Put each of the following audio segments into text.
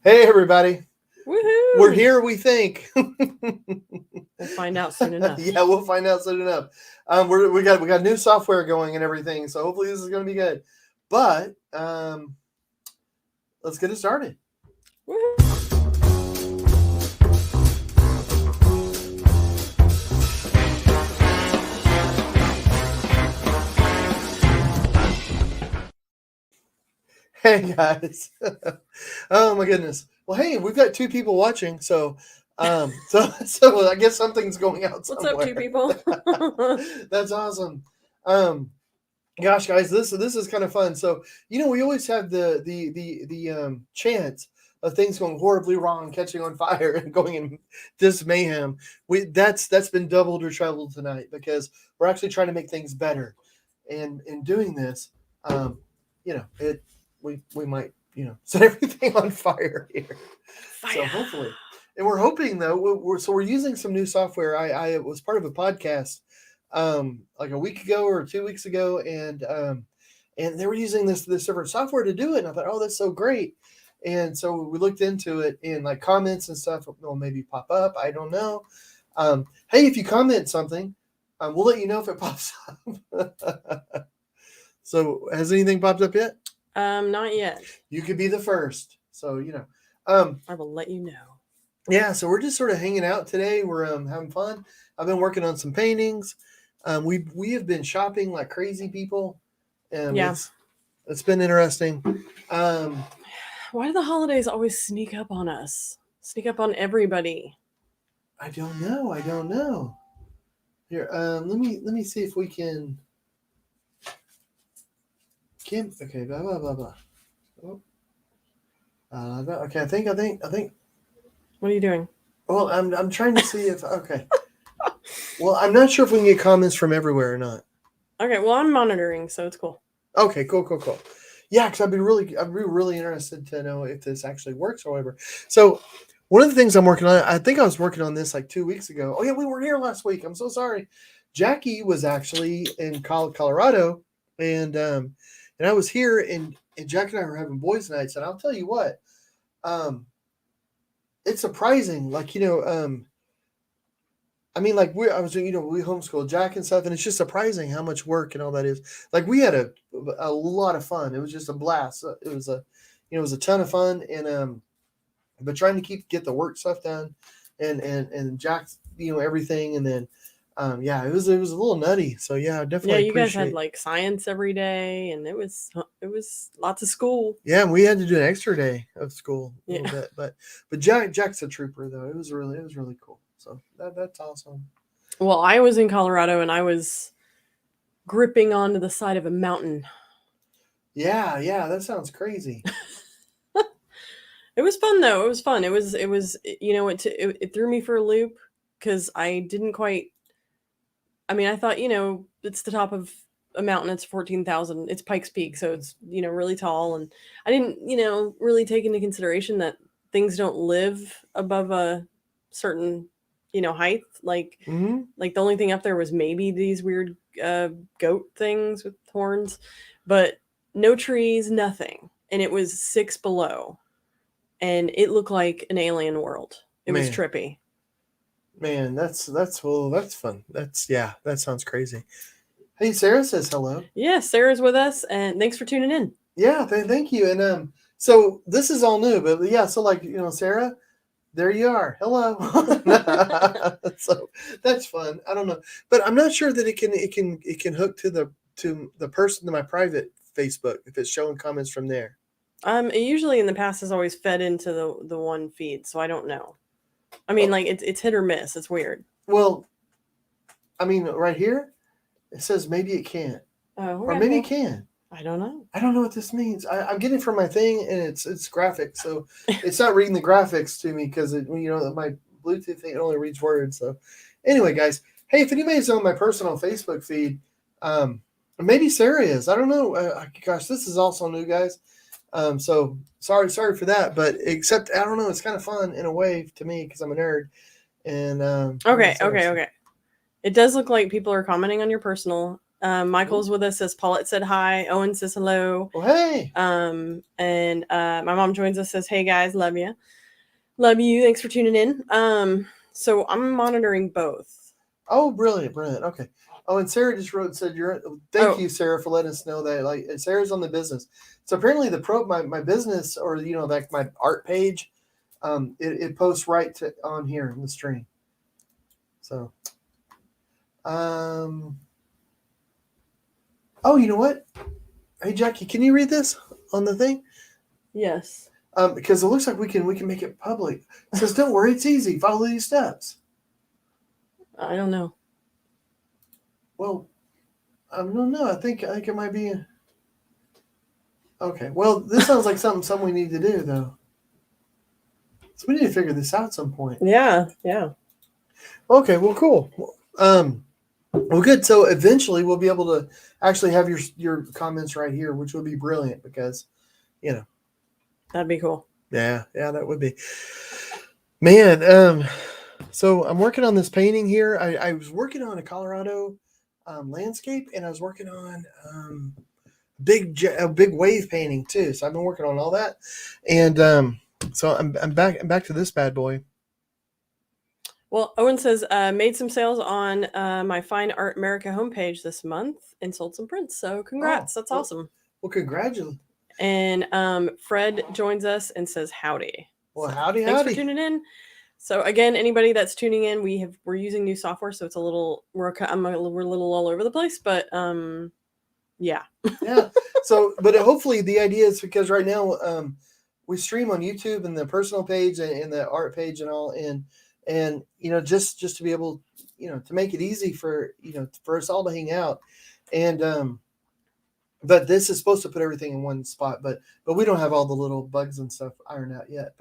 Hey, everybody. Woohoo! We're here, we think. We'll find out soon enough. Yeah, we'll find out soon enough. We got new software going and everything, so hopefully this is going to be good. But let's get it started. Woohoo! Hey, guys. Oh my goodness. Well, hey, we've got 2 people watching, so I guess something's going out somewhere. What's up, 2 people? That's awesome. Gosh, guys, this is kind of fun. So we always have the chance of things going horribly wrong, catching on fire, and going in this mayhem. That's been doubled or trebled tonight because we're actually trying to make things better, and in doing this, we might set everything on fire here. Fire. So hopefully, and we're hoping though we're using some new software. I was part of a podcast like a week ago or 2 weeks ago, and they were using this different software to do it, and I thought, oh, that's so great. And so we looked into it, and like comments and stuff will maybe pop up. I don't know. Hey, if you comment something, we'll let you know if it pops up. So has anything popped up yet? Not yet. You could be the first. So I will let you know. Yeah, so we're just sort of hanging out today. We're having fun. I've been working on some paintings. We have been shopping like crazy people. Yeah. It's been interesting. Why do the holidays always sneak up on us? Sneak up on everybody? I don't know. Here, let me see if we can. Okay, blah blah blah blah. Oh. Okay, I think. What are you doing? Well, I'm trying to see if okay. Well, I'm not sure if we can get comments from everywhere or not. Okay, well, I'm monitoring, so it's cool. Okay, cool. Yeah, because I'd be really interested to know if this actually works or whatever. So, one of the things I'm working on, I think I was working on this like 2 weeks ago. Oh yeah, we weren't here last week. I'm so sorry. Jackie was actually in Colorado, and I was here, and Jack and I were having boys' nights, and I'll tell you what, it's surprising, like I mean, like we homeschooled Jack and stuff, and it's just surprising how much work and all that is. Like we had a lot of fun. It was just a blast. It was a ton of fun, and but trying to get the work stuff done, and Jack's everything, and then it was a little nutty. So yeah, definitely. Yeah, you guys had like science every day, and it was lots of school. Yeah, and we had to do an extra day of school a Yeah. little bit, but Jack's a trooper though. It was really cool. So that's awesome. Well, I was in Colorado, and I was gripping onto the side of a mountain. Yeah, that sounds crazy. It was fun though. It was fun. It was it threw me for a loop because I didn't quite. I mean, I thought it's the top of a mountain. It's 14,000. It's Pikes Peak, so it's really tall, and I didn't really take into consideration that things don't live above a certain height. Like like the only thing up there was maybe these weird goat things with horns, but no trees, nothing, and it was 6 below. And it looked like an alien world. It was trippy. Man, that's fun. That sounds crazy. Hey, Sarah says hello. Yeah, Sarah's with us, and thanks for tuning in. Yeah, thank you. And so this is all new, but yeah, so like Sarah, there you are. Hello. So that's fun. I don't know, but I'm not sure that it can hook to the person to my private Facebook if it's showing comments from there. It usually in the past has always fed into the one feed, so I don't know. I mean, like it's hit or miss. It's weird. Well, I mean, right here it says maybe it can't, or maybe it can. I don't know. I don't know what this means. I'm getting it from my thing, and it's graphics, so it's not reading the graphics to me because my Bluetooth thing only reads words. So anyway, guys, hey, if anybody's on my personal Facebook feed, maybe Sarah is. I don't know. Gosh, this is also new, guys. So sorry for that, but except I don't know, it's kind of fun in a way to me because I'm a nerd. And okay. It does look like people are commenting on your personal, Michael's with us, as Paulette said hi. Owen says hello. Well, hey. And my mom joins us, says, hey guys, love you. Love you. Thanks for tuning in. So I'm monitoring both. Oh, brilliant. Okay. Oh, and Sarah just wrote and said, thank you, Sarah, for letting us know that. Like, Sarah's on the business. So apparently my business, or, like my art page, it posts right on here in the stream. So, oh, you know what? Hey, Jackie, can you read this on the thing? Yes. Because it looks like we can make it public. It says, don't worry, it's easy. Follow these steps. I don't know. Well, I don't know. I think it might be. Okay. Well, this sounds like something we need to do, though. So we need to figure this out at some point. Yeah. Okay. Well, cool. Well, good. So eventually we'll be able to actually have your comments right here, which would be brilliant because, that'd be cool. Yeah, that would be. Man, so I'm working on this painting here. I was working on a Colorado landscape, and I was working on a big wave painting too. So I've been working on all that, and so I'm back to this bad boy. Well, Owen says, made some sales on my Fine Art America homepage this month and sold some prints. So congrats. That's awesome. Well, congratulations. And Fred joins us and says howdy. Well, so howdy. Thanks for tuning in. So again, anybody that's tuning in, we're using new software, so it's a little we're a little all over the place, but yeah. Yeah. So, but hopefully the idea is, because right now we stream on YouTube and the personal page and the art page and all, and just to be able to make it easy for for us all to hang out, and but this is supposed to put everything in one spot, but we don't have all the little bugs and stuff ironed out yet,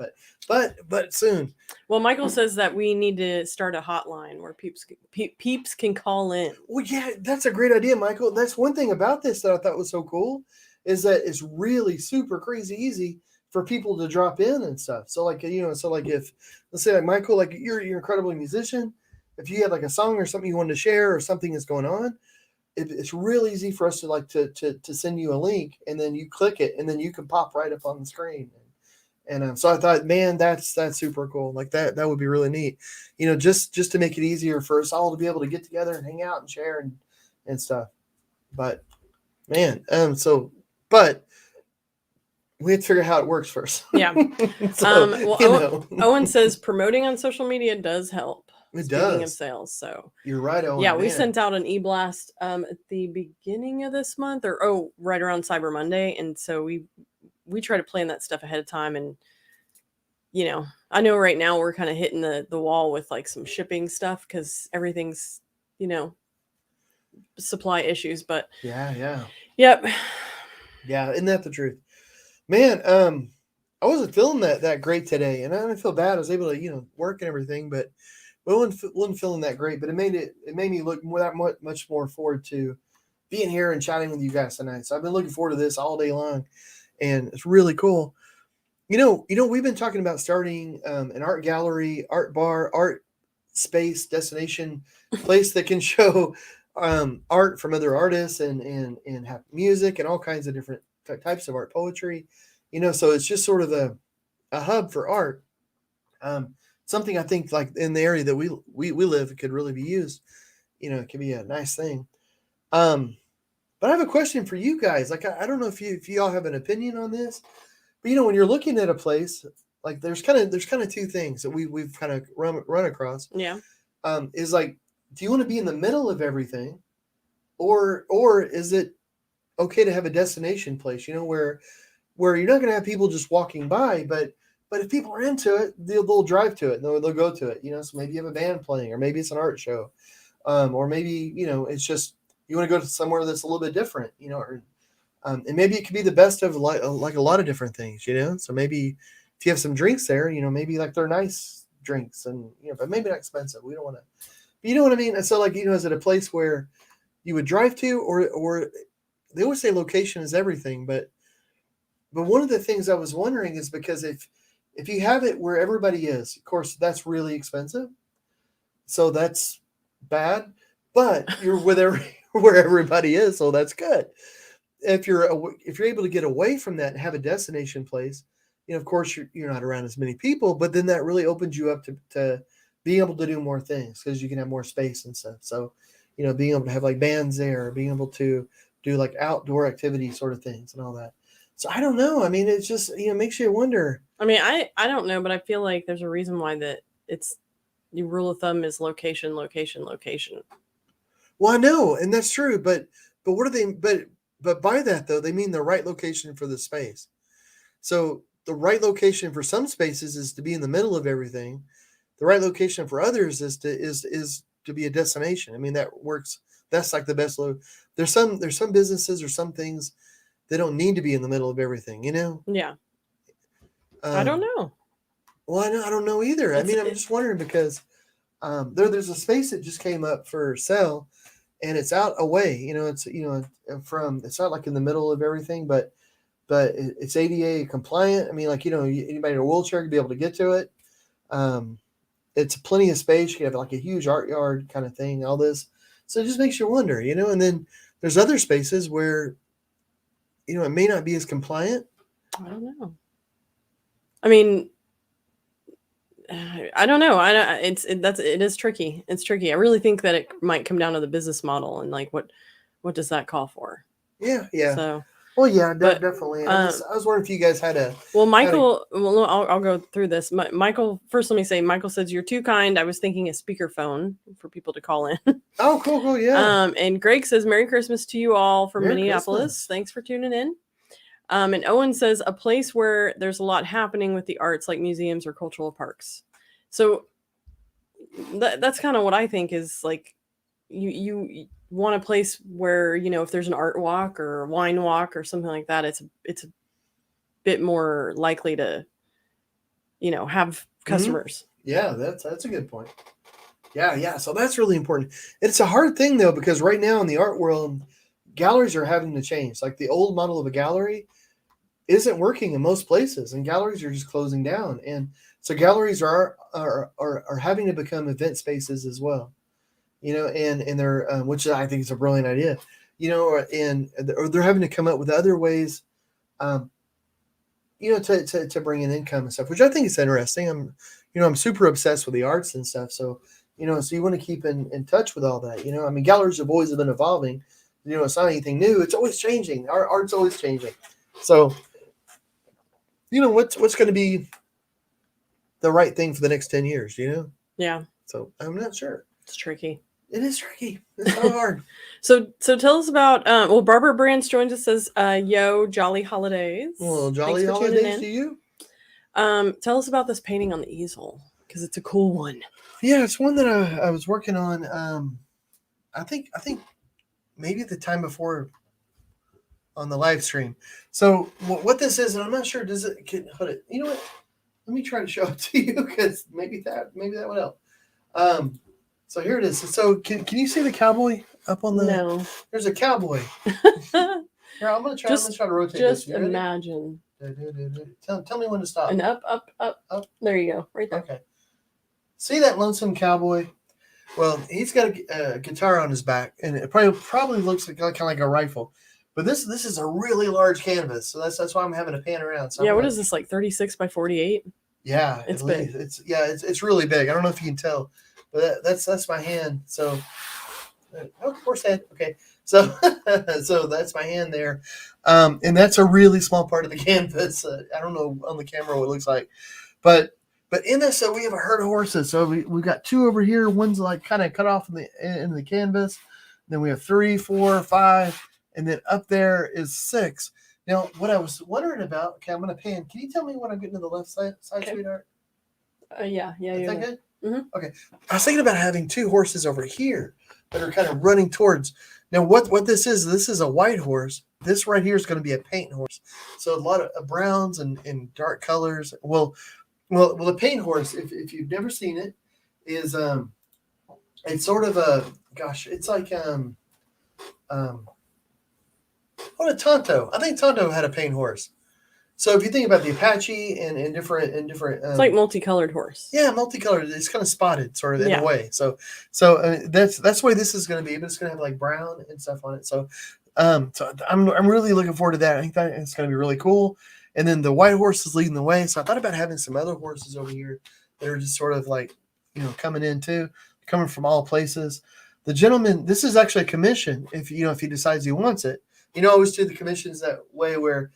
but soon. Well, Michael says that we need to start a hotline where peeps can call in. Well, yeah, that's a great idea, Michael. That's one thing about this that I thought was so cool, is that it's really super crazy easy for people to drop in and stuff. So like, if, let's say like Michael, like you're an incredible musician. If you had like a song or something you wanted to share or something is going on, it's real easy for us to send you a link, and then you click it, and then you can pop right up on the screen. And so I thought, man, that's super cool. Like that would be really neat, just to make it easier for us all to be able to get together and hang out and share and stuff. But man, but we have to figure out how it works first. Yeah. So, Owen says promoting on social media does help. Speaking of sales, so you're right, Owen. Yeah, we sent out an e-blast at the beginning of this month, or right around Cyber Monday, and so we try to plan that stuff ahead of time. And I know right now we're kind of hitting the wall with like some shipping stuff because everything's supply issues. But yeah, yep, yeah, isn't that the truth, man? I wasn't feeling that great today, and I didn't feel bad. I was able to work and everything, but I wasn't feeling that great. But it made me look much more forward to being here and chatting with you guys tonight. So I've been looking forward to this all day long, and it's really cool. We've been talking about starting an art gallery, art bar, art space, destination place that can show art from other artists and have music and all kinds of different types of art, poetry. So it's just sort of a hub for art. Something I think like in the area that we live, it could really be used. It could be a nice thing. But I have a question for you guys. Like, I don't know if you all have an opinion on this, but when you're looking at a place, like there's kind of two things that we've kind of run across. Yeah. Is like, do you want to be in the middle of everything, or is it okay to have a destination place? Where you're not going to have people just walking by, but if people are into it, they'll drive to it. They'll go to it. So maybe you have a band playing, or maybe it's an art show, or maybe it's just you want to go to somewhere that's a little bit different, and maybe it could be the best of like a lot of different things, So maybe if you have some drinks there, maybe like they're nice drinks, and but maybe not expensive. We don't want to, you know what I mean? And so like is it a place where you would drive to, or they always say location is everything, but one of the things I was wondering is because if you have it where everybody is, of course, that's really expensive. So that's bad. But you're where where everybody is, so that's good. If you're able to get away from that and have a destination place, of course you're not around as many people, but then that really opens you up to being able to do more things because you can have more space and stuff. So, being able to have like bands there, being able to do like outdoor activity sort of things and all that. So I don't know. I mean, it's just makes you wonder. I mean, I don't know, but I feel like there's a reason why that it's the rule of thumb is location, location, location. Well, I know, and that's true, but what are they? But by that though, they mean the right location for the space. So the right location for some spaces is to be in the middle of everything. The right location for others is to be a destination. I mean, that works. That's like the best. There's some businesses or some things they don't need to be in the middle of everything. Yeah. I don't know. Well, I don't know either. I mean, I'm just wondering because there's a space that just came up for sale, and it's out away. It's it's not like in the middle of everything, but it's ADA compliant. I mean, like anybody in a wheelchair could be able to get to it. It's plenty of space. You can have like a huge art yard kind of thing. All this, so it just makes you wonder, And then there's other spaces where, it may not be as compliant. I don't know. I mean, I don't know. It is tricky. It's tricky. I really think that it might come down to the business model and like what does that call for? Yeah. So. Well, yeah, definitely. I was wondering if you guys had a. Well, Michael. Well, I'll go through this. Michael. First, let me say, Michael says you're too kind. I was thinking a speakerphone for people to call in. Oh, cool, yeah. And Greg says Merry Christmas to you all from Merry Minneapolis. Christmas. Thanks for tuning in. And Owen says a place where there's a lot happening with the arts, like museums or cultural parks. So that's kind of what I think is like. You want a place where if there's an art walk or a wine walk or something like that, it's a bit more likely to have customers. Yeah, that's a good point. Yeah, so that's really important. It's a hard thing though, because right now in the art world, galleries are having to change. Like the old model of a gallery isn't working in most places, and galleries are just closing down, and so galleries are having to become event spaces as well. And they're which I think is a brilliant idea. Or they're having to come up with other ways, to bring in income and stuff, which I think is interesting. I'm super obsessed with the arts and stuff. So, so you want to keep in touch with all that. I mean, galleries have always been evolving. It's not anything new. It's always changing. Our art's always changing. So, what's going to be the right thing for the next 10 years? Yeah. So I'm not sure. It's tricky. It is tricky. It's so hard. So tell us about Barbara Brands joins us, says yo, jolly holidays. Well, jolly holidays to you. Tell us about this painting on the easel, because it's a cool one. Yeah, it's one that I was working on. I think maybe the time before on the live stream. So what this is, and I'm not sure, can hold it. You know what? Let me try to show it to you, because maybe that would help. So here it is. So can you see the cowboy up on the? No. There's a cowboy. Here, I'm gonna try to rotate this. Just imagine. Tell me when to stop. And up. There you go, right there. Okay. See that lonesome cowboy? Well, he's got a guitar on his back, and it probably looks like kind of like a rifle. But this is a really large canvas, so that's why I'm having to pan around. So what is this, like 36 by 48? Yeah, it's big. It's really big. I don't know if you can tell, but that's my hand. So, of course, okay. So that's my hand there, and that's a really small part of the canvas. I don't know on the camera what it looks like, but in this, so we have a herd of horses. So we've got two over here. One's like kind of cut off in the canvas. Then we have 3, 4, 5. And then up there is 6. Now, what I was wondering about, okay, I'm going to pan. Can you tell me when I'm getting to the left side, okay. Sweetheart? Yeah. Is that good? Mm-hmm. Okay. I was thinking about having 2 horses over here that are kind of running towards. Now, what this is a white horse. This right here is going to be a paint horse. So a lot of browns and dark colors. Well, a paint horse, if you've never seen it, is it's sort of it's like what a Tonto. I think Tonto had a paint horse. So if you think about the Apache and different It's like multicolored horse. yeah, multicolored. It's kind of spotted, sort of in Yeah. a way. So that's the way this is going to be, but it's going to have like brown and stuff on it. So I'm really looking forward to that. I think that it's going to be really cool. And then the white horse is leading the way. So I thought about having some other horses over here that are just sort of like, coming in too, coming from all places. The gentleman, this is actually a commission. If he decides he wants it, I always do the commissions that way where,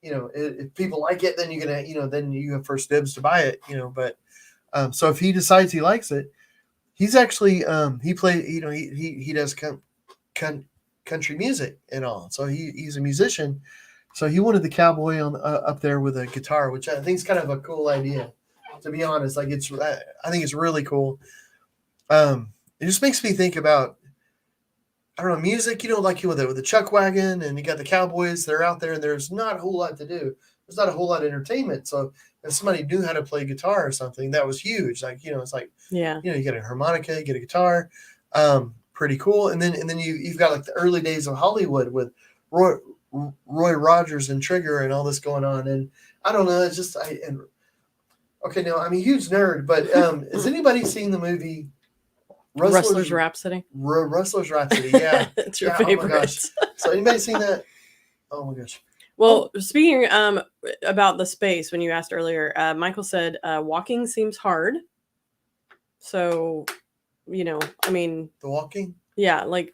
if people like it, then you're gonna, then you have first dibs to buy it, But so if he decides he likes it, he's actually he plays, he does country music and all. So he's a musician. So he wanted the cowboy on up there with a guitar, which I think is kind of a cool idea. To be honest, like I think it's really cool. It just makes me think about, I don't know, music, like with the Chuck Wagon, and you got the Cowboys, they're out there and there's not a whole lot to do. There's not a whole lot of entertainment. So if somebody knew how to play guitar or something, that was huge. Like, it's like, Yeah. you get a harmonica, you get a guitar, pretty cool. And then you've got like the early days of Hollywood with Roy Rogers and Trigger and all this going on. And I don't know, it's just, okay, no, I'm a huge nerd, but has anybody seen the movie Rustler's Rhapsody? Rustler's Rhapsody, yeah. It's your Yeah, favorite. Oh my gosh. So anybody seen that? Oh my gosh. Well, speaking about the space, when you asked earlier, Michael said walking seems hard. So, I mean, The walking? Yeah, like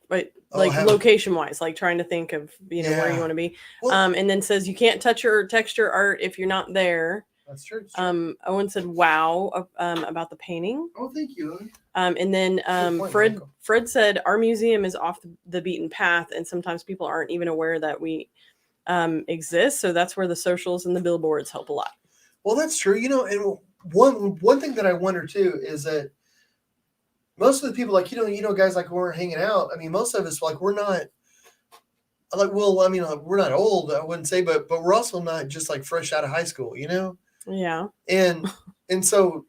location wise, like trying to think of where you want to be. Well, and then says you can't touch your texture art if you're not there. that's true. Owen said wow about the painting. Oh, thank you. And then point, Fred Michael. Fred said our museum is off the beaten path, and sometimes people aren't even aware that we exist. So that's where the socials and the billboards help a lot. Well, that's true. And one thing that I wonder too is that most of the people, like guys, like when we're hanging out, I mean, most of us, like, we're not like, well, I mean, we're not old, I wouldn't say, but we're also not just like fresh out of high school, Yeah. And so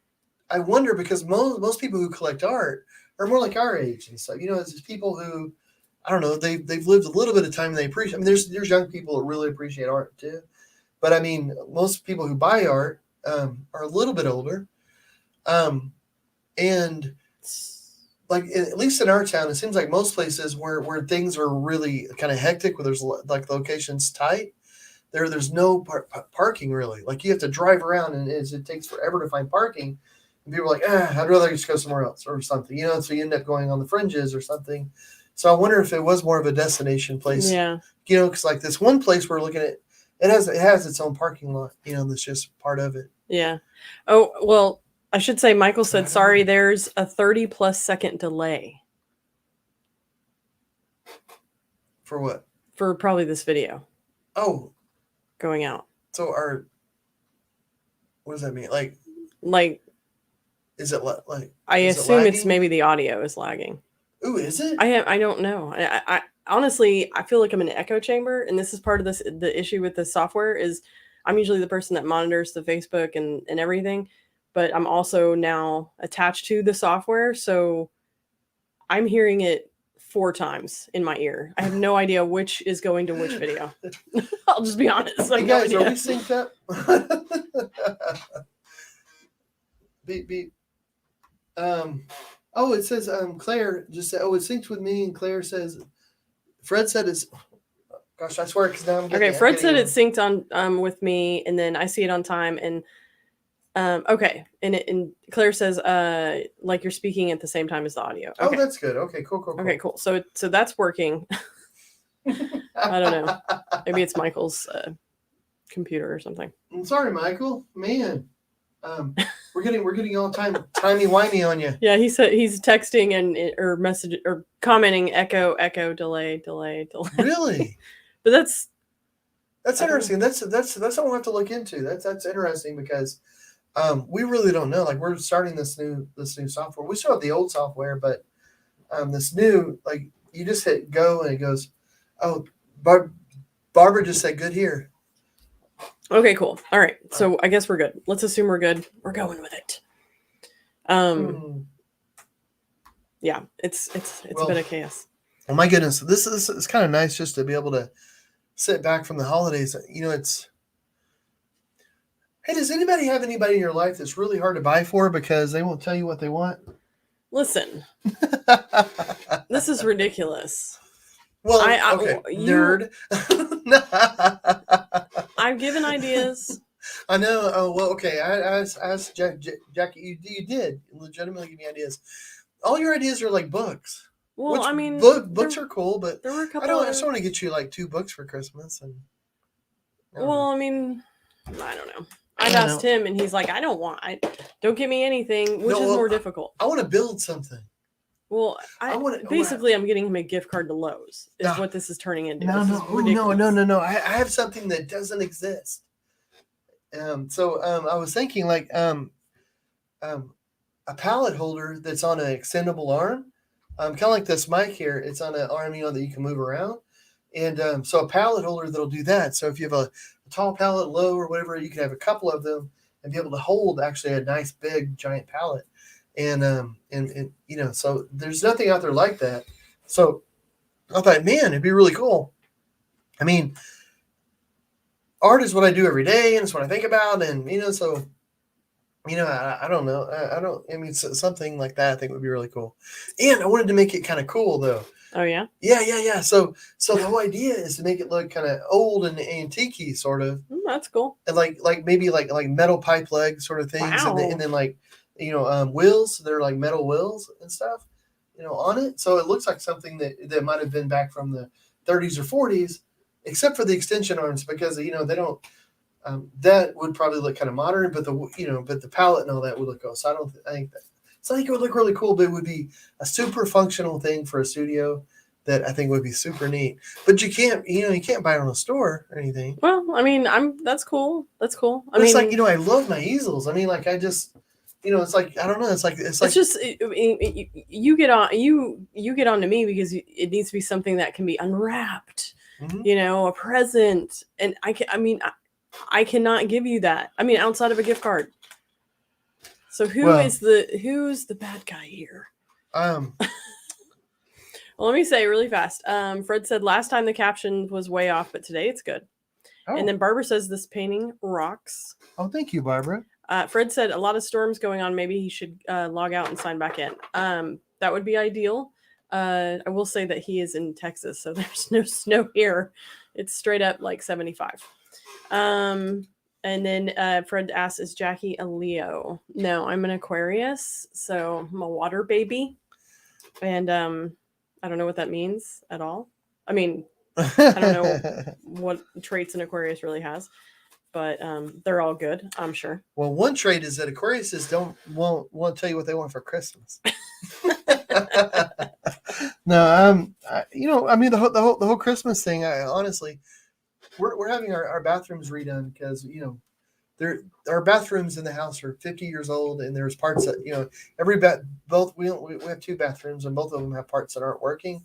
I wonder, because most people who collect art are more like our age and stuff. It's just people who, I don't know, they've lived a little bit of time and they appreciate. I mean, there's young people that really appreciate art too, but I mean, most people who buy art are a little bit older, and like, at least in our town, it seems like most places where things are really kind of hectic, where there's like locations tight, there's no parking really. Like, you have to drive around, and it takes forever to find parking. And people are like, I'd rather just go somewhere else or something, so you end up going on the fringes or something. So I wonder if it was more of a destination place. Yeah. Because like this one place we're looking at, it has its own parking lot, that's just part of it. Yeah. Oh, well, I should say Michael said, sorry, there's a 30+ second delay. For what? For probably this video. Oh. Going out. So what does that mean? Like, is it like? I assume it's maybe the audio is lagging. Ooh, is it? I don't know. I honestly, I feel like I'm in an echo chamber, and this is part of the issue with the software is I'm usually the person that monitors the Facebook and everything, but I'm also now attached to the software, so I'm hearing it 4 times in my ear. I have no idea which is going to which video. I'll just be honest. Hey guys, are we synced up? Beep beep. Oh, it says Claire just said, it's synced with me, and Claire says Fred said it's. Gosh, I swear, because now I'm getting. Okay, Fred said it's synced on with me, and then I see it on time, and okay, and Claire says like you're speaking at the same time as the audio. Okay. Oh, that's good. Okay, cool. Okay, cool. So that's working. I don't know. Maybe it's Michael's computer or something. I'm sorry, Michael. Man, we're getting all timey-wimey on you. Yeah, he said he's texting or message or commenting echo delay. Really? But that's interesting. That's something we'll have to look into. That's interesting because we really don't know. Like, we're starting this new software. We still have the old software, but this new, like, you just hit go and it goes. Oh, Barbara just said good here. Okay, cool. All right. So I guess we're good. Let's assume we're good. We're going with it. Yeah, it's a bit of chaos. Oh my goodness. This is kind of nice just to be able to sit back from the holidays. Hey, does anybody have anybody in your life that's really hard to buy for because they won't tell you what they want? Listen, this is ridiculous. Well, I okay, you nerd. I've given ideas. I know. Oh well, okay. I asked Jackie. You did legitimately give me ideas. All your ideas are like books. Well, Which I mean, books are cool, but there were a I couple. don't. I just want to get you like 2 books for Christmas, and I don't know. Well, I mean, I don't know. I I've don't asked know. him, and he's like, don't give me anything, which No, is well, more difficult. I want to build something. Well, I want to. basically I'm getting him a gift card to Lowe's. Is No, what this is turning into. no, This no, is oh, ridiculous. no. I have something that doesn't exist. So I was thinking like a pallet holder that's on an extendable arm, kind of like this mic here. It's on an arm, that you can move around, and so a pallet holder that'll do that. So if you have a tall pallet, low, or whatever, you can have a couple of them and be able to hold actually a nice big giant pallet, and so there's nothing out there like that. So I thought, man, it'd be really cool. I mean, art is what I do every day, and it's what I think about, and so I don't know. I mean, something like that I think would be really cool. And I wanted to make it kind of cool though. Oh yeah. Yeah. So the whole idea is to make it look kind of old and antique sort of, That's cool. and like maybe like metal pipe leg sort of things, Wow. and then like wheels. They're like metal wheels and stuff, on it. So it looks like something that might have been back from the 30s or 40s, except for the extension arms because they don't. That would probably look kind of modern, but the palette and all that would look cool. So I think that. So I think it would look really cool, but it would be a super functional thing for a studio that I think would be super neat. But you can't buy it on a store or anything. Well, I mean, that's cool. That's cool. But it's like I love my easels. I mean, like I just it's like I don't know. It's like just you get on you get on to me because it needs to be something that can be unwrapped. Mm-hmm. A present, and I cannot give you that. I mean, outside of a gift card. So who's the bad guy here? Well, let me say really fast. Fred said last time the caption was way off, but today it's good. Oh. And then Barbara says this painting rocks. Oh, thank you, Barbara. Fred said a lot of storms going on. Maybe he should log out and sign back in. That would be ideal. I will say that he is in Texas, so there's no snow here. It's straight up like 75. And then Fred asks, is Jackie a Leo? No, I'm an Aquarius, so I'm a water baby. And I don't know what that means at all. I mean, I don't know what traits an Aquarius really has, but they're all good, I'm sure. Well, one trait is that Aquariuses won't tell you what they want for Christmas. No, I mean the whole Christmas thing. Honestly, we're having our bathrooms redone because our bathrooms in the house are 50 years old, and there's parts that we have 2 bathrooms, and both of them have parts that aren't working.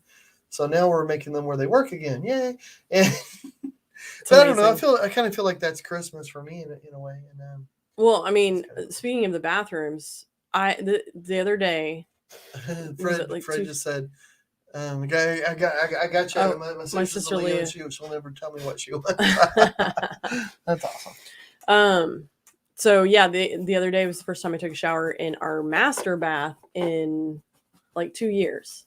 So now we're making them where they work again. Yay! And but I don't know. I kind of feel like that's Christmas for me in a way. And well, I mean, speaking of the bathrooms, the other day, Fred just said, I got you. Oh, my sister Leah. She'll never tell me what she wants. That's awesome. So yeah, the other day was the first time I took a shower in our master bath in like 2 years.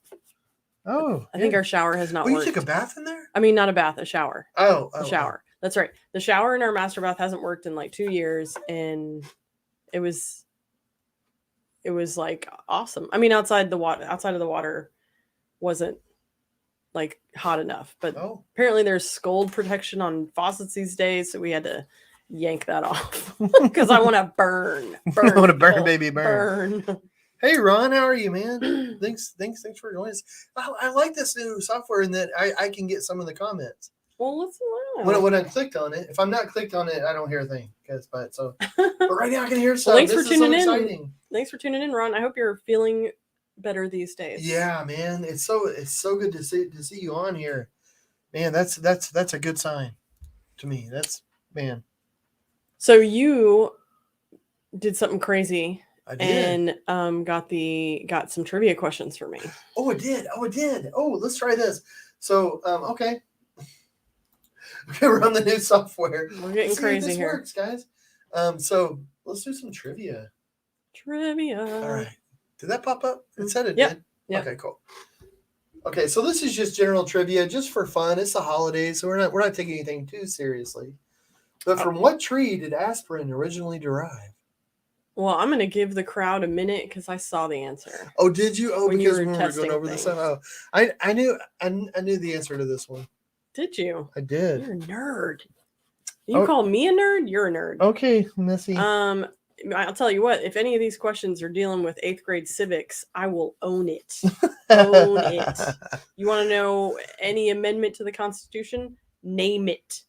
Oh, I think our shower has not worked. You took a bath in there? I mean, not a bath, a shower. A shower. That's right. The shower in our master bath hasn't worked in like 2 years, and it was like awesome. I mean, outside of the water wasn't like hot enough, but apparently there's scald protection on faucets these days, so we had to yank that off because I want to burn. I want to burn, baby, burn. Hey Ron, how are you, man? Thanks for joining us. I like this new software in that I can get some of the comments. Well, let's when I clicked on it. If I'm not clicked on it, I don't hear a thing. But right now I can hear stuff. Well, thanks for tuning in. Thanks for tuning in, Ron. I hope you're feeling better these days. Yeah, man. It's so good to see you on here. Man, that's a good sign to me. That's man. So you did something crazy. I did. And got some trivia questions for me. Oh, I did. Oh, let's try this. So, okay. We're on the new software. We're getting crazy here. Works, guys. So let's do some trivia. Trivia. All right. Did that pop up? It said it Yep. did. Yep. Okay, cool. Okay, so this is just general trivia, just for fun. It's the holidays, so we're not taking anything too seriously. But from what tree did aspirin originally derive? Well, I'm going to give the crowd a minute because I saw the answer. Oh, did you? Oh, When you because were when we were going testing over this things. stuff. Oh, I knew the answer to this one. Did you? I did. You're a nerd. You call me a nerd? You're a nerd. Okay, Missy. I'll tell you what, if any of these questions are dealing with 8th grade civics, I will own it. Own it. You want to know any amendment to the Constitution? Name it.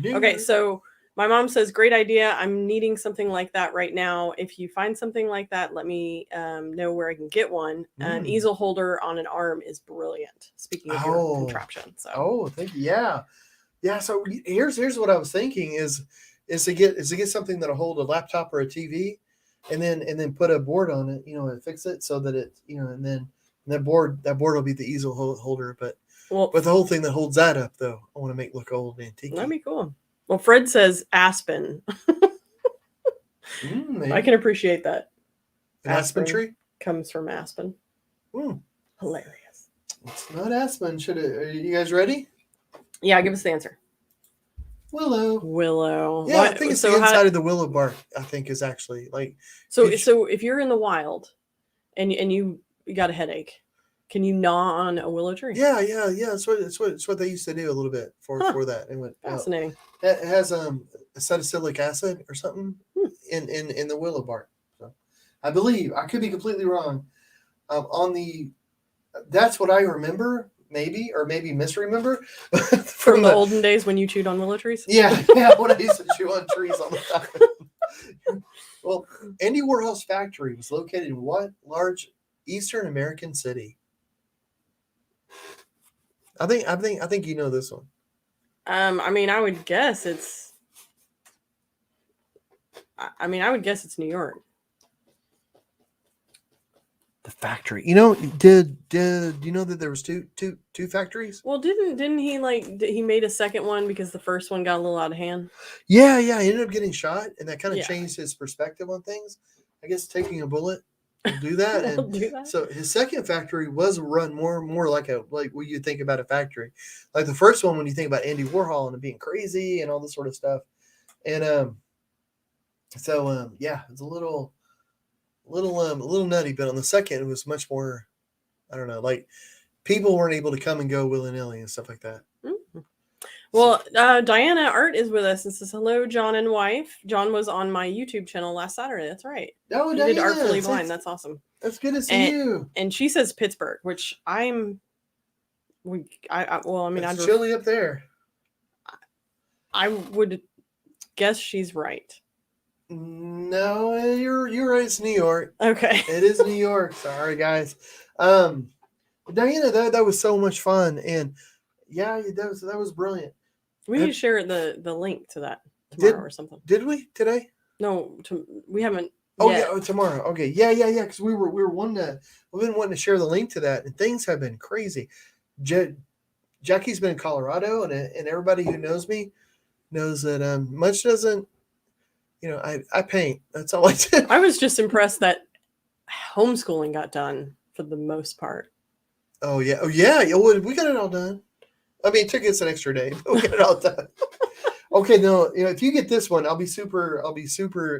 Okay, so my mom says, great idea. I'm needing something like that right now. If you find something like that, let me know where I can get one. An easel holder on an arm is brilliant. Speaking of your contraption. So. Thank you. Yeah. So here's what I was thinking is to get something that'll hold a laptop or a TV, and then put a board on it, and fix it so that it, and then that board will be the easel holder. But the whole thing that holds that up, though, I want to make look old and antique. That'd be cool. Well, Fred says aspen. I can appreciate that. An aspen tree comes from aspen. Hilarious. It's not aspen. Are you guys ready? Yeah, give us the answer. Willow. Yeah, I think it's the inside of the willow bark. I think is actually like. So if you're in the wild, and you got a headache, can you gnaw on a willow tree? Yeah. That's what they used to do a little bit for that. It went fascinating. It has acetylsalicylic acid or something in the willow bark. So I believe, I could be completely wrong. That's what I remember. Maybe misremember from the olden days when you chewed on willow trees. Yeah, when I used to chew on trees all the time. Well, Andy Warhol's factory was located in what large Eastern American city? I think you know this one. I would guess it's. I would guess it's New York. The factory. Did you know that there was two factories? Well, didn't he he made a second one because the first one got a little out of hand? Yeah. He ended up getting shot, and that kind of changed his perspective on things. I guess taking a bullet will do that. Do that. So his second factory was run more like what you think about a factory, like the first one when you think about Andy Warhol and it being crazy and all this sort of stuff. And it's a little nutty, but on the second it was much more, I don't know, like people weren't able to come and go willy-nilly and stuff like that. Mm-hmm. Well, Diana Art is with us and says, hello, John and wife. John was on my YouTube channel last Saturday. That's right. Oh, he Diana, did Artfully Blind. That's awesome. That's good to see you. And she says Pittsburgh, which it's chilly up there. I would guess she's right. No, you're right. It's New York. Okay. It is New York. Sorry, guys. Diana, that was so much fun, and that was brilliant. We need to share the link to that tomorrow or something. Did we today? No, we haven't. Oh yet. Yeah, tomorrow. Okay, yeah. Because we've been wanting to share the link to that, and things have been crazy. Jackie's been in Colorado, and everybody who knows me knows that much doesn't. I paint. That's all I do. I was just impressed that homeschooling got done for the most part. Oh yeah. We got it all done. I mean, it took us an extra day, but we got it all done. Okay, no, if you get this one, I'll be super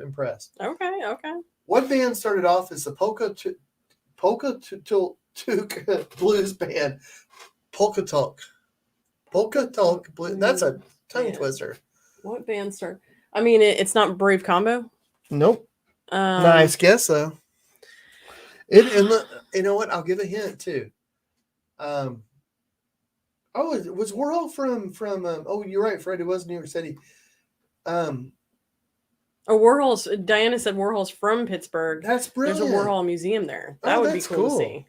impressed. Okay. What band started off as the polka Tuk blues band? Polka Tuk Blues. That's a tongue twister. What band started? I mean, it's not Brave Combo. Nope. Nice guess though. You know what? I'll give a hint too. It was Warhol from you're right, Fred. It was New York City. Diana said Warhol's from Pittsburgh. That's brilliant. There's a Warhol museum there. That would be cool to see.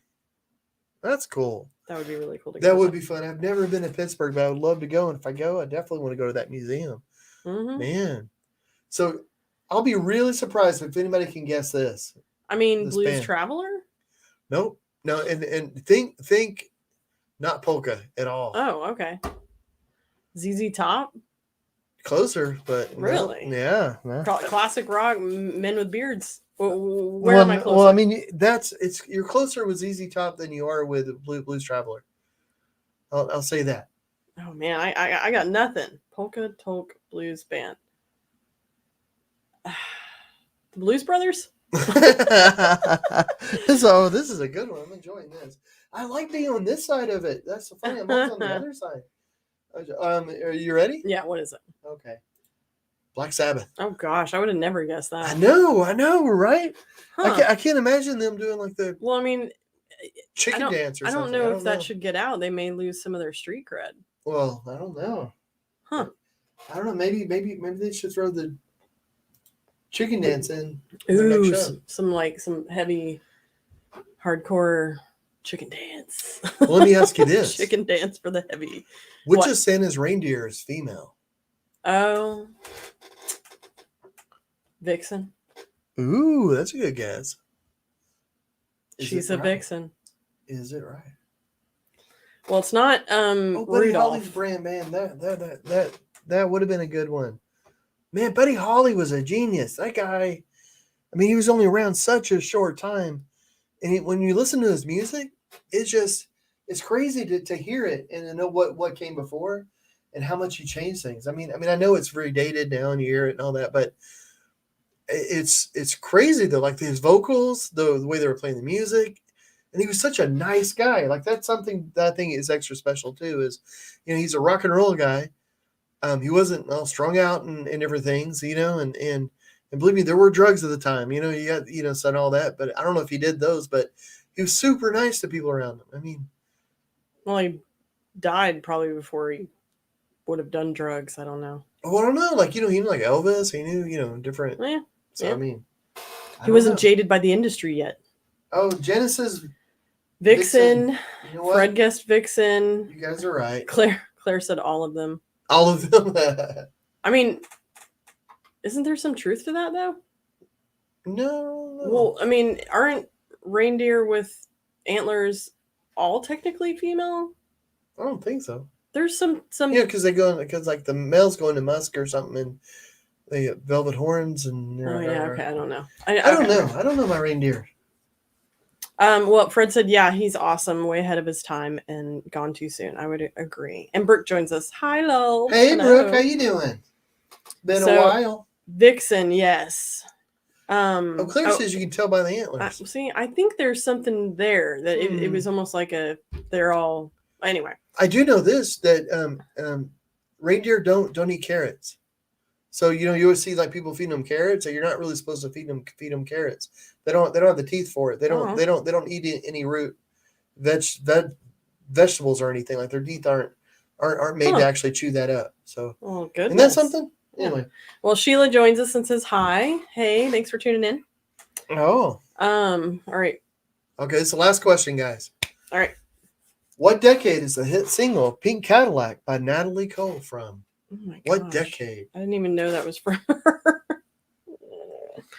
That's cool. That would be really cool to go. That would be fun. I've never been to Pittsburgh, but I would love to go. And if I go, I definitely want to go to that museum. Mm-hmm. Man. So I'll be really surprised if anybody can guess this. I mean, Blues band. Traveler? Nope. No, and think not polka at all. Oh, okay. ZZ Top? Closer, but no. Really? Yeah. No. Classic rock, men with beards. Where am I closer? Well, I mean, you're closer with ZZ Top than you are with Blues Traveler. I'll say that. Oh man, I got nothing. Polka Tulk Blues Band. The Blues Brothers? So this is a good one. I'm enjoying this. I like being on this side of it. That's so funny. I'm always on the other side. Are you ready? Yeah, what is it? Okay. Black Sabbath. Oh gosh, I would have never guessed that. I know, right? Huh. I can't imagine them doing like the Well, I mean, chicken dance or I something. don't know if that should get out. They may lose some of their street cred. Well, I don't know. Huh. I don't know. Maybe they should throw the chicken dance in. Ooh, some heavy, hardcore chicken dance. Well, let me ask you this: chicken dance for the heavy. Which of Santa's reindeer is female? Oh, Vixen. Ooh, that's a good guess. She's a vixen. Is it right? Well, it's not Buddy Holly's brand, man. That would have been a good one. Man, Buddy Holly was a genius. That guy, I mean, he was only around such a short time. And when you listen to his music, it's crazy to hear it and to know what came before and how much he changed things. I mean, I know it's very dated now and you hear it and all that, but it's crazy though. Like his vocals, the way they were playing the music, and he was such a nice guy. Like that's something that I think is extra special too. Is he's a rock and roll guy. He wasn't all strung out and everything, so, and believe me, there were drugs at the time. You got said all that, but I don't know if he did those. But he was super nice to people around him. I mean, well, he died probably before he would have done drugs. I don't know. Oh, I don't know. Like he knew like Elvis. He knew different. Yeah. So yeah. I mean, he wasn't jaded by the industry yet. Oh, Genesis. Vixen. You know Fred guessed Vixen. You guys are right. Claire said all of them. All of them. I mean, isn't there some truth to that though? No. Well, I mean, aren't reindeer with antlers all technically female? I don't think so. There's some. Yeah, because like the males go into musk or something, and they get velvet horns and. Okay. I don't know. I don't know. I don't know my reindeer. Well, Fred said, yeah, he's awesome, way ahead of his time and gone too soon. I would agree. And Brooke joins us. Hi, Lo. Hey, Brooke, how you doing? Been a while. Vixen, yes. Claire says you can tell by the antlers. See, I think there's something there that it was almost like they're all, anyway. I do know this, that reindeer don't eat carrots. So you always see like people feeding them carrots, and you're not really supposed to feed them carrots. They don't have the teeth for it. They don't eat any root vegetables or anything. Like their teeth aren't made to actually chew that up. So goodness. Isn't that something? Anyway. Well, Sheila joins us and says hi. Hey, thanks for tuning in. Oh. All right. Okay, it's the last question, guys. All right. What decade is the hit single "Pink Cadillac" by Natalie Cole from? Oh my gosh. What decade? I didn't even know that was from her.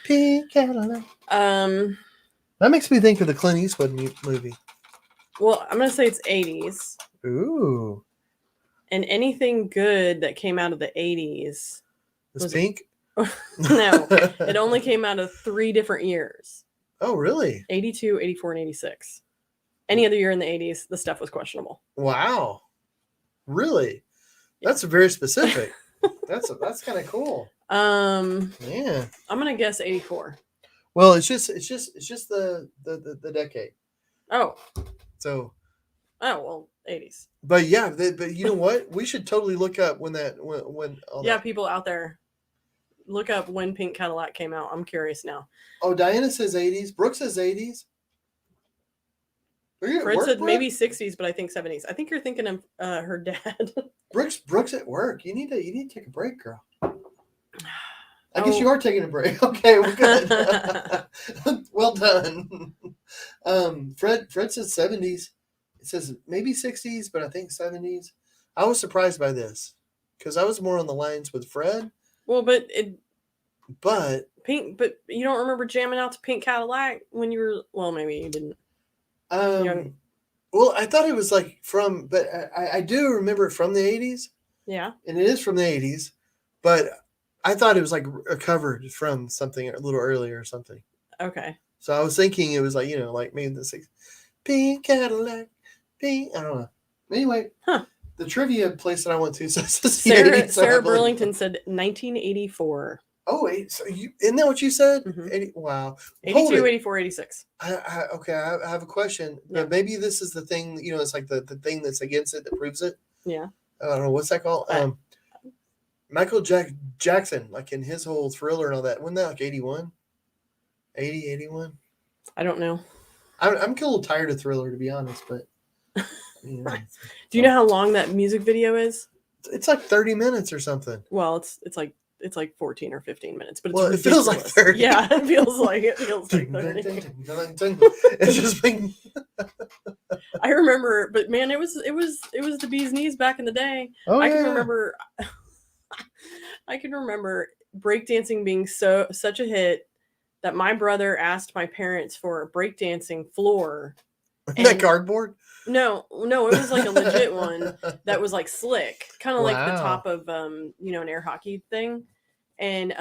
Pink Cadillac. That makes me think of the Clint Eastwood movie. Well, I'm gonna say it's 80s. Ooh. And anything good that came out of the 80s was pink? No, it only came out of 3 different years. Oh, really? 82, 84, and 86. Any other year in the 80s, the stuff was questionable. Wow. Really? That's very specific. That's kind of cool. Yeah. I'm gonna guess 84. Well, it's just the decade. Oh. So. Oh well, 80s. But yeah, but you know what? We should totally look up when all yeah, that. People out there, look up when Pink Cadillac came out. I'm curious now. Oh, Diana says 80s. Brooke says 80s. Fred said Brooke? Maybe 60s, but I think 70s. I think you're thinking of her dad. Brooke's at work. You need to take a break, girl. I guess you are taking a break. Okay, we're good. Well done. Fred says 70s. It says maybe 60s, but I think 70s. I was surprised by this because I was more on the lines with Fred. Well, but Pink, but you don't remember jamming out to Pink Cadillac when you were, well, maybe you didn't. Well, I thought it was like but I do remember it from the 80s. Yeah. And it is from the 80s. but I thought it was like covered from something a little earlier or something. Okay. So I was thinking it was like, like maybe the six pink Cadillac, pink. I don't know. Anyway, the trivia place that I went to says Sarah Burlington said 1984. Oh, so isn't that what you said? Mm-hmm. 80, wow. 82, 84, 86. Okay, I have a question. Yeah. Maybe this is the thing, it's like the thing that's against it that proves it. Yeah. I don't know. What's that called? Michael Jackson, like in his whole Thriller and all that. Wasn't that like 81? 80, 81? I don't know. I'm a little tired of Thriller, to be honest, but. Do you know how long that music video is? It's like 30 minutes or something. Well, it's like 14 or 15 minutes, but it feels like 30. Yeah, it feels like 30. It's just been. I remember, but man, it was the bee's knees back in the day. Oh, I can remember. I can remember breakdancing being such a hit that my brother asked my parents for a breakdancing floor. That cardboard? No, it was like a legit one that was like slick, kind of like the top of an air hockey thing, and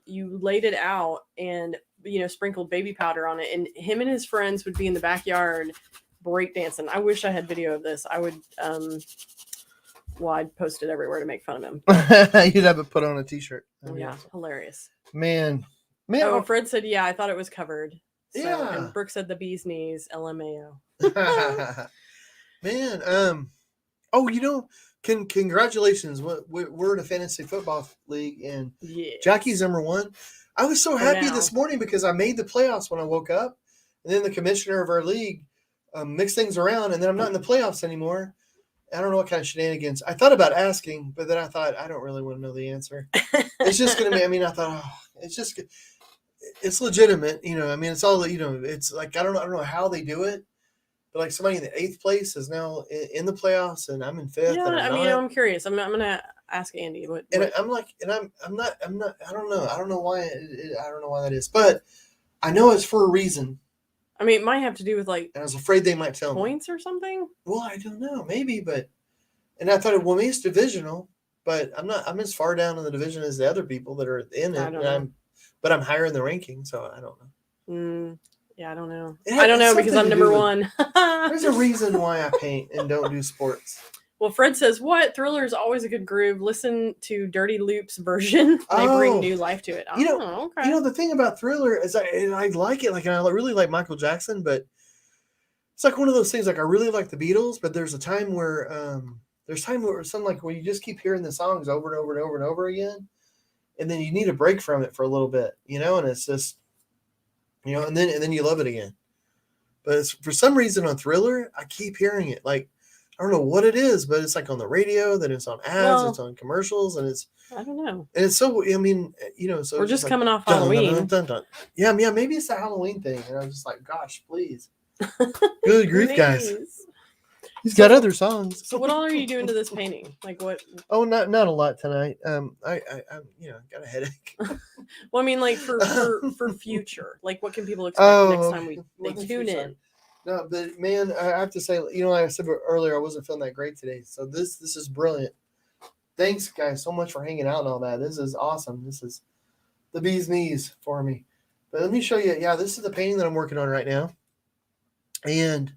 you laid it out and sprinkled baby powder on it, and him and his friends would be in the backyard breakdancing. I wish I had video of this. I would I'd post it everywhere to make fun of him. You'd have it put on a t-shirt. Yeah, hilarious. Man. Oh, Fred said, yeah, I thought it was covered. So, yeah. And Brooke said the bee's knees, LMAO. Man, congratulations. We're in a fantasy football league, and Jackie's number 1. I was so happy this morning because I made the playoffs when I woke up, and then the commissioner of our league mixed things around, and then I'm not in the playoffs anymore. I don't know what kind of shenanigans. I thought about asking, but then I thought I don't really want to know the answer. It's just going to be, I thought, it's legitimate, it's all, it's like, I don't know how they do it, but like somebody in the 8th place is now in the playoffs and I'm in 5th. Yeah, I'm curious. I'm going to ask Andy. And I'm like, and I'm not, I don't know. I don't know why, I don't know why that is, but I know it's for a reason. It might have to do with like, and I was afraid they might tell points or something. Well, I don't know, maybe, and I thought, maybe it's divisional, but I'm as far down in the division as the other people that are in it. But I'm higher in the ranking, so I don't know. Yeah, I don't know. I don't know because I'm number 1. There's a reason why I paint and don't do sports. Well, Fred says, what? Thriller is always a good groove. Listen to Dirty Loop's version. They bring new life to it. Okay. The thing about Thriller is I like it. Like, and I really like Michael Jackson, but it's like one of those things. Like, I really like the Beatles, but there's a time where where you just keep hearing the songs over and over and over and over again, and then you need a break from it for a little bit, and it's just, and then you love it again. But for some reason on Thriller, I keep hearing it. Like, I don't know what it is, but it's like on the radio, then it's on ads, it's on commercials, and it's, I don't know. And it's so, so we're just coming off Halloween. Yeah, maybe it's the Halloween thing. And I'm just like, gosh, please. Good grief, guys. He's got other songs. So what all are you doing to this painting? Like what? Oh, not a lot tonight. I got a headache. Well, like for future, like what can people expect next time they tune in? No, but man, I have to say, like I said earlier, I wasn't feeling that great today. So this is brilliant. Thanks, guys, so much for hanging out and all that. This is awesome. This is the bee's knees for me. But let me show you. Yeah, this is the painting that I'm working on right now. And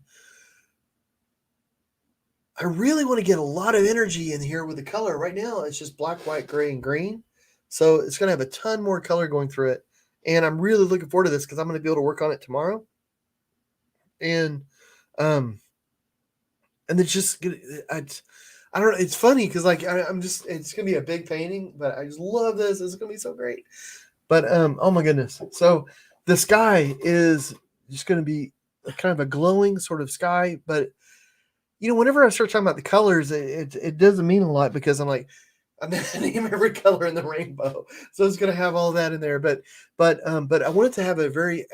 I really want to get a lot of energy in here with the color. Right now, it's just black, white, gray, and green. So it's going to have a ton more color going through it. And I'm really looking forward to this because I'm going to be able to work on it tomorrow. And it's just, I don't know. It's funny because like it's going to be a big painting, but I just love this. It's going to be so great. But, oh my goodness. So the sky is just going to be kind of a glowing sort of sky, but whenever I start talking about the colors, it doesn't mean a lot because I'm like, I'm going to name every color in the rainbow. So it's going to have all that in there. But I want it to have a very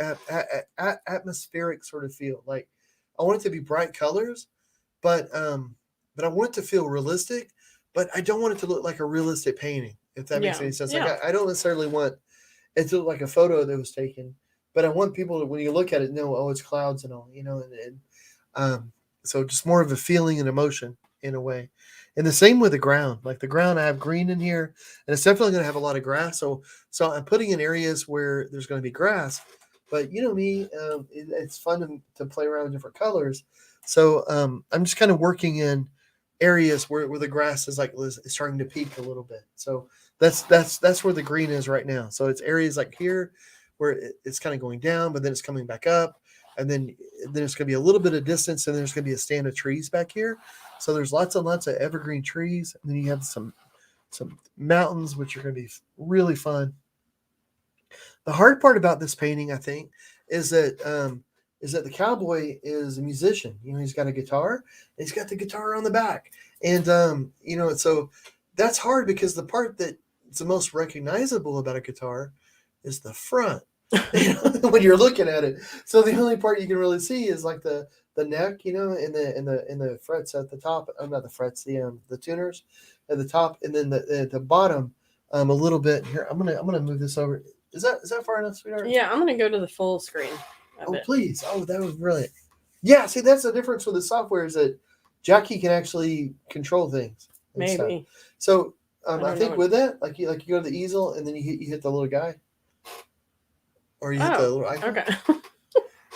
atmospheric sort of feel. Like I want it to be bright colors, but I want it to feel realistic, but I don't want it to look like a realistic painting, if that makes any sense. Yeah. Like I don't necessarily want it to look like a photo that was taken, but I want people to, when you look at it, know, oh, it's clouds and all, and so just more of a feeling and emotion. in a way. And the same with the ground. Like the ground, I have green in here, and it's definitely going to have a lot of grass. So I'm putting in areas where there's going to be grass. But you know me, it's fun to play around with different colors. So I'm just kind of working in areas where the grass is starting to peak a little bit. So that's where the green is right now. So it's areas like here where it's kind of going down, but then it's coming back up, and then there's going to be a little bit of distance, and there's going to be a stand of trees back here. So there's lots and lots of evergreen trees, and then you have some mountains, which are going to be really fun. The hard part about this painting, I think, is that the cowboy is a musician. You know, he's got a guitar. And he's got the guitar on the back, and so that's hard because the part that's the most recognizable about a guitar is the front. When you're looking at it. So the only part you can really see is like the neck, and the frets at the top. Not the frets, the tuners at the top, and then the bottom a little bit. Here, I'm gonna move this over. Is that far enough, sweetheart? Yeah, I'm gonna go to the full screen. Please. Oh, that was brilliant. Yeah, see, that's the difference with the software is that Jackie can actually control things. Maybe. So I think with that, like you go to the easel and then you hit the little guy. Or you hit the little icon. Okay.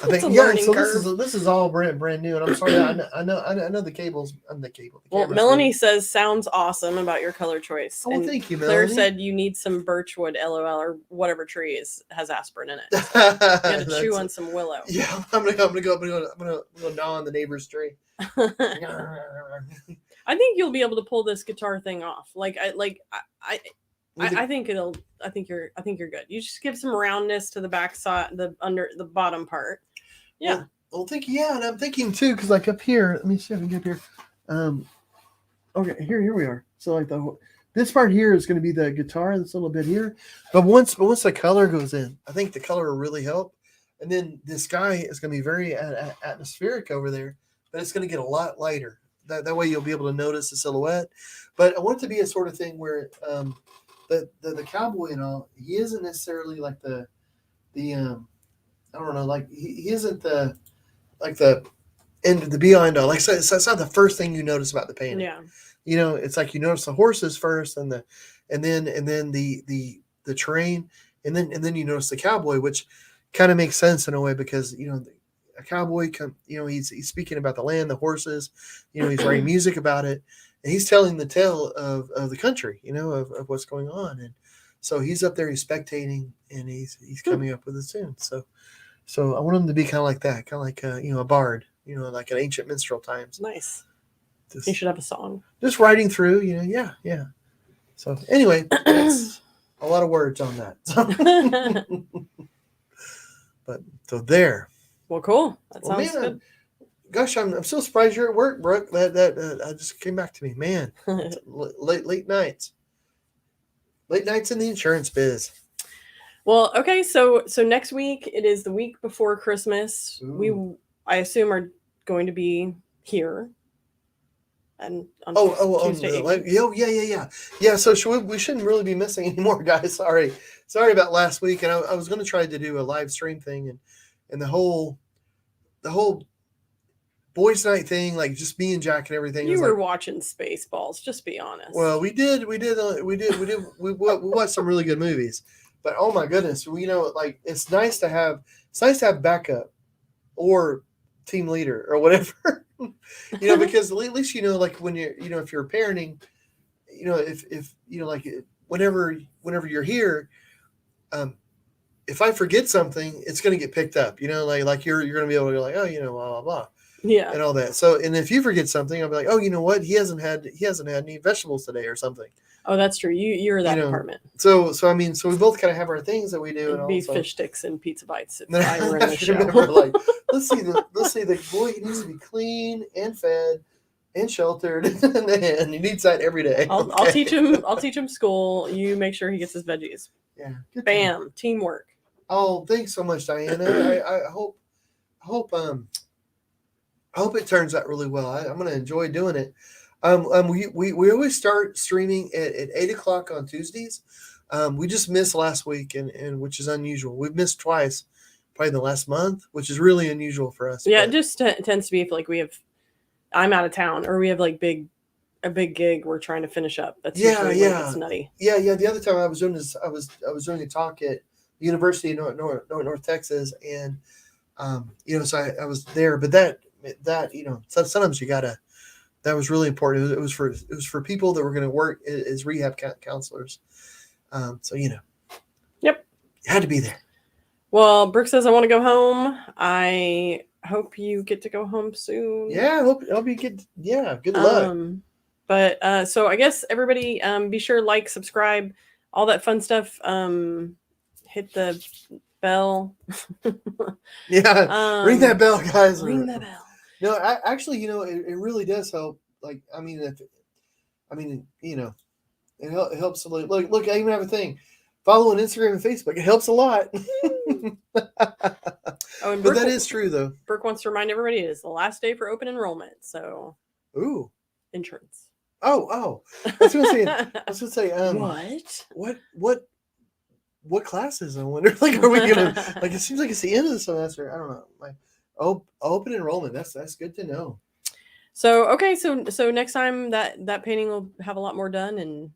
I think so. This is all brand new, and I'm sorry. I know the cables. I'm the cable. Well, Melanie says sounds awesome about your color choice. Oh, thank you, Claire Melanie. said you need some birchwood, LOL, or whatever tree has aspirin in it. You got to chew on some willow. Yeah, I'm gonna go gnaw on the neighbor's tree. I think you'll be able to pull this guitar thing off. I think you're good. You just give some roundness to the back side, the bottom part. Yeah. Well, and I'm thinking too, because like up here, let me see if I can get up here. Okay, here we are. So like this part here is going to be the guitar, this little bit here. But once the color goes in, I think the color will really help. And then the sky is going to be very atmospheric over there, but it's going to get a lot lighter. That way you'll be able to notice the silhouette. But I want it to be a sort of thing where the cowboy and all, he isn't necessarily like the I don't know, like he isn't the end of the be all end all. Like so it's not the first thing you notice about the painting. Yeah. It's like you notice the horses first, and then the terrain, and then you notice the cowboy, which kind of makes sense in a way because a cowboy he's speaking about the land, the horses, he's writing music about it. And he's telling the tale of the country, of what's going on. And so he's up there, he's spectating, and he's coming up with a tune. So I want him to be kind of like that, kind of like a bard, like an ancient minstrel times. Nice. He should have a song. Just writing through, yeah. So anyway, that's a lot of words on that. But so there. Well, cool. That sounds good. Gosh, I'm so surprised you're at work, Brooke. That just came back to me, man. Late nights in the insurance biz. Well, okay, so next week it is the week before Christmas. Ooh. I assume are going to be here, and on Tuesday. Yeah. So we shouldn't really be missing anymore, guys. Sorry about last week, and I was going to try to do a live stream thing, and the whole boys' night thing, like just me and Jack and everything. You were watching Spaceballs, just be honest. Well, we watched some really good movies, but oh my goodness, like it's nice to have backup or team leader or whatever, because at least like when you're if you're parenting, if like whenever you're here, if I forget something, it's going to get picked up, like you're going to be able to go like, oh, blah blah blah. Yeah. And all that. So, and if you forget something, I'll be like, oh, you know what? He hasn't had any vegetables today or something. Oh, that's true. You're that department. So we both kind of have our things that we do. It'd and be also, fish sticks and pizza bites if I were in the show. Remember, like, let's see the boy, he needs to be clean and fed and sheltered, and he needs that every day. I'll teach him school. You make sure he gets his veggies. Yeah. Bam. Teamwork. Oh, thanks so much, Diana. I hope it turns out really well. I'm going to enjoy doing it. We always start streaming at 8:00 on Tuesdays. We just missed last week, and which is unusual. We've missed twice, probably in the last month, which is really unusual for us. Yeah, it just tends to be if like I'm out of town or we have like big a big gig we're trying to finish up. That's Yeah, usually when it gets nutty. yeah. The other time I was doing this, I was doing a talk at the University of North Texas, and so I was there. But that sometimes you gotta. That was really important. It was for people that were going to work as rehab counselors. So Yep, you had to be there. Well, Brooke says I want to go home. I hope you get to go home soon. Yeah, I hope you get. Yeah, good luck. But so I guess everybody be sure like, subscribe, all that fun stuff. Hit the bell. Yeah, ring that bell, guys. Ring the bell. No, actually, it really does help. Like, I mean, it helps. Look, I even have a thing. Follow on Instagram and Facebook. It helps a lot. But that is true, though. Brooke wants to remind everybody it is the last day for open enrollment. So, ooh, insurance. Oh, I was gonna say, what classes? I wonder. Like, are we gonna like? It seems like it's the end of the semester. I don't know. Like, open enrollment. That's good to know. So okay, so next time that painting will have a lot more done, and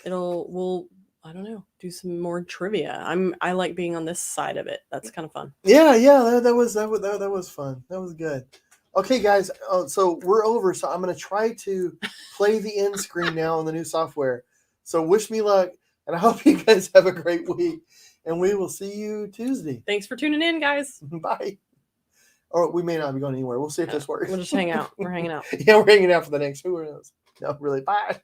we'll I don't know, do some more trivia. I like being on this side of it. That's kind of fun. Yeah, that was fun. That was good. Okay, guys. So we're over. So I'm gonna try to play the end screen now on the new software. So wish me luck, and I hope you guys have a great week. And we will see you Tuesday. Thanks for tuning in, guys. Bye. Or we may not be going anywhere. We'll see if this works. We'll just hang out. We're hanging out. Yeah, we're hanging out for the next. Who knows? No, really. Bye.